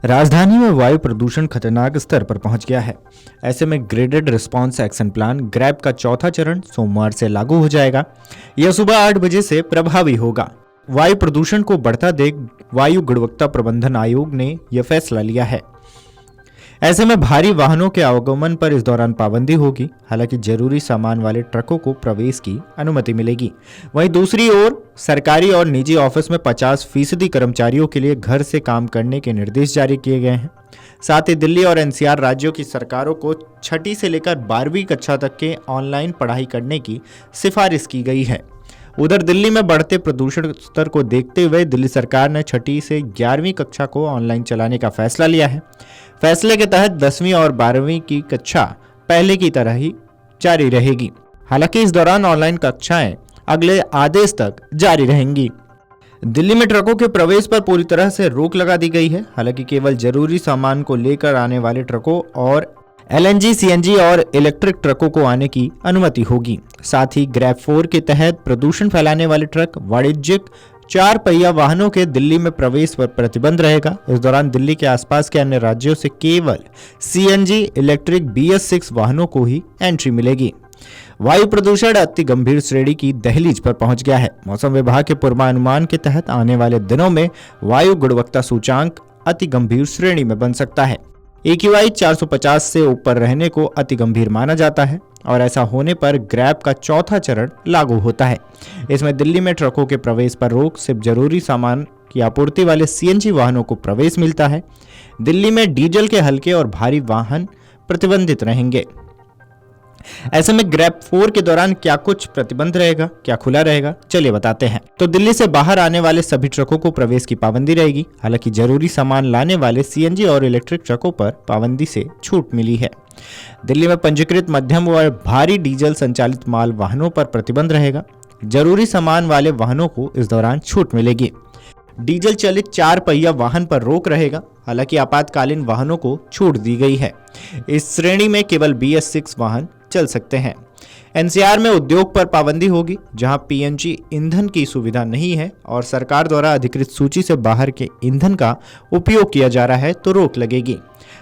राजधानी में वायु प्रदूषण खतरनाक स्तर पर पहुंच गया है। ऐसे में graded response action plan grab का चौथा चरण सोमवार से लागू हो जाएगा। यह सुबह 8 बजे से प्रभावी होगा। वायु प्रदूषण को बढ़ता देख वायु गुणवत्ता प्रबंधन आयोग ने यह फैसला लिया है। ऐसे में भारी वाहनों के आवागमन पर इस दौरान पाबंदी होगी। हालांकि जरूरी सामान वाले ट्रकों को प्रवेश की अनुमति मिलेगी। वहीं दूसरी ओर सरकारी और निजी ऑफिस में 50% कर्मचारियों के लिए घर से काम करने के निर्देश जारी किए गए हैं। साथ ही दिल्ली और एनसीआर राज्यों की सरकारों को 6ठी से लेकर 12वीं कक्षा तक के ऑनलाइन पढ़ाई करने की सिफारिश की गई है। उधर दिल्ली में बढ़ते प्रदूषण स्तर को देखते हुए दिल्ली सरकार ने 6ठी से 11वीं कक्षा को ऑनलाइन चलाने का फैसला लिया है। फैसले के तहत 10वीं और 12वीं की कक्षा पहले की तरह ही जारी रहेगी। हालांकि इस दौरान ऑनलाइन कक्षाएं अगले आदेश तक जारी रहेंगी। दिल्ली में ट्रकों के प्रवेश पर पूरी तरह से रोक लगा दी गई है। हालांकि केवल जरूरी सामान को लेकर आने वाले ट्रकों और एलएनजी, सीएनजी और इलेक्ट्रिक ट्रकों को आने की अनुमति होगी। साथ ही ग्रैब 4 के तहत प्रदूषण फैलाने वाले ट्रक, वाणिज्यिक 4 पहिया वाहनों के दिल्ली में प्रवेश पर प्रतिबंध रहेगा। इस दौरान दिल्ली के आसपास के अन्य राज्यों से केवल सीएनजी, इलेक्ट्रिक BS6 वाहनों को ही एंट्री मिलेगी। वायु प्रदूषण अति गंभीर श्रेणी की दहलीज पर पहुंच गया है। मौसम विभाग के पूर्वानुमान के तहत आने वाले दिनों में वायु गुणवत्ता सूचांक अति गंभीर श्रेणी में बन सकता है। AQI 450 से ऊपर रहने को अति गंभीर माना जाता है और ऐसा होने पर ग्रैब का चौथा चरण लागू होता है। इसमें दिल्ली में ट्रकों के प्रवेश पर रोक, सिर्फ जरूरी सामान की आपूर्ति वाले CNG वाहनों को प्रवेश मिलता है। दिल्ली में डीजल के हल्के और भारी वाहन प्रतिबंधित रहेंगे। ऐसे में ग्रैब 4 के दौरान क्या कुछ प्रतिबंध रहेगा, क्या खुला रहेगा, चलिए बताते हैं। तो दिल्ली से बाहर आने वाले सभी ट्रकों को प्रवेश की पाबंदी रहेगी। हालांकि जरूरी सामान लाने वाले CNG और इलेक्ट्रिक ट्रकों पर पाबंदी से छूट मिली है। दिल्ली में पंजीकृत मध्यम व भारी डीजल संचालित माल वाहनों पर प्रतिबंध रहेगा। जरूरी सामान वाले वाहनों को इस दौरान छूट मिलेगी। डीजल चलित 4 पहिया वाहन पर रोक रहेगा। हालांकि आपातकालीन वाहनों को छूट दी गई है। इस श्रेणी में केवल BS6 वाहन चल सकते हैं। एनसीआर में उद्योग पर पाबंदी होगी। जहां PNG ईंधन की सुविधा नहीं है और सरकार द्वारा अधिकृत सूची से बाहर के ईंधन का उपयोग किया जा रहा है तो रोक लगेगी।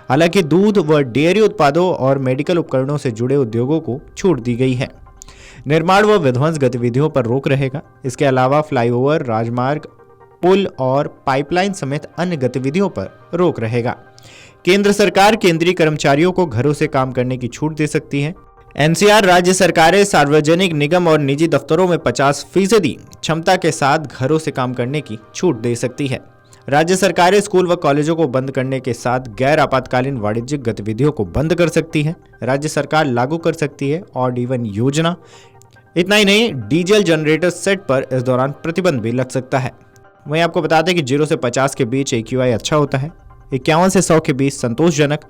हालांकि दूध व डेयरी उत्पादों और मेडिकल उपकरणों से जुड़े उद्योगों को छूट दी गई है। निर्माण व विध्वंस गतिविधियों पर रोक रहेगा। इसके अलावा फ्लाईओवर, राजमार्ग, पुल और पाइपलाइन समेत अन्य गतिविधियों पर रोक रहेगा। केंद्र सरकार केंद्रीय कर्मचारियों को घरों से काम करने की छूट दे सकती है। एनसीआर राज्य सरकारें सार्वजनिक, निगम और निजी दफ्तरों में 50% क्षमता के साथ घरों से काम करने की छूट दे सकती है। राज्य सरकारें स्कूल व कॉलेजों को बंद करने के साथ गैर आपातकालीन वाणिज्यिक गतिविधियों को बंद कर सकती है। राज्य सरकार लागू कर सकती है ऑड इवन योजना। इतना ही नहीं, डीजल जनरेटर सेट पर इस दौरान प्रतिबंध भी लग सकता है। वहीं आपको बता दें कि 0 से 50 के बीच AQI अच्छा होता है, 51 से 100 के बीच संतोषजनक,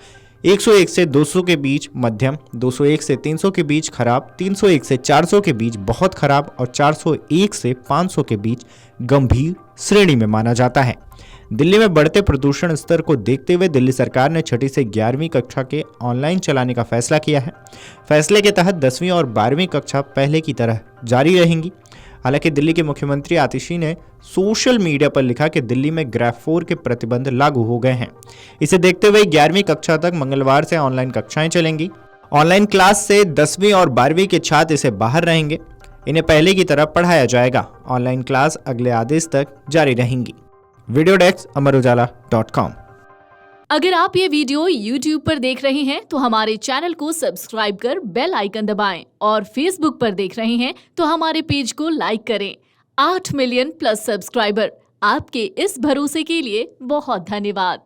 101 से 200 के बीच मध्यम, 201 से 300 के बीच खराब, 301 से 400 के बीच बहुत खराब और 401 से 500 के बीच गंभीर श्रेणी में माना जाता है। दिल्ली में बढ़ते प्रदूषण स्तर को देखते हुए दिल्ली सरकार ने 6ठी से 11वीं कक्षा के ऑनलाइन चलाने का फैसला किया है। फैसले के तहत 10वीं और 12वीं कक्षा पहले की तरह जारी रहेंगी। हालांकि दिल्ली के मुख्यमंत्री आतिशी ने सोशल मीडिया पर लिखा कि दिल्ली में ग्रैब 4 के प्रतिबंध लागू हो गए हैं। इसे देखते हुए 11वीं कक्षा तक मंगलवार से ऑनलाइन कक्षाएं चलेंगी। ऑनलाइन क्लास से 10वीं और 12वीं के छात्र इसे बाहर रहेंगे। इन्हें पहले की तरह पढ़ाया जाएगा। ऑनलाइन क्लास अगले आदेश तक जारी रहेंगी। वीडियो डेस्क अमरउजाला.com। अगर आप ये वीडियो YouTube पर देख रहे हैं तो हमारे चैनल को सब्सक्राइब कर बेल आइकन दबाएं और Facebook पर देख रहे हैं तो हमारे पेज को लाइक करें। 8 मिलियन प्लस सब्सक्राइबर, आपके इस भरोसे के लिए बहुत धन्यवाद।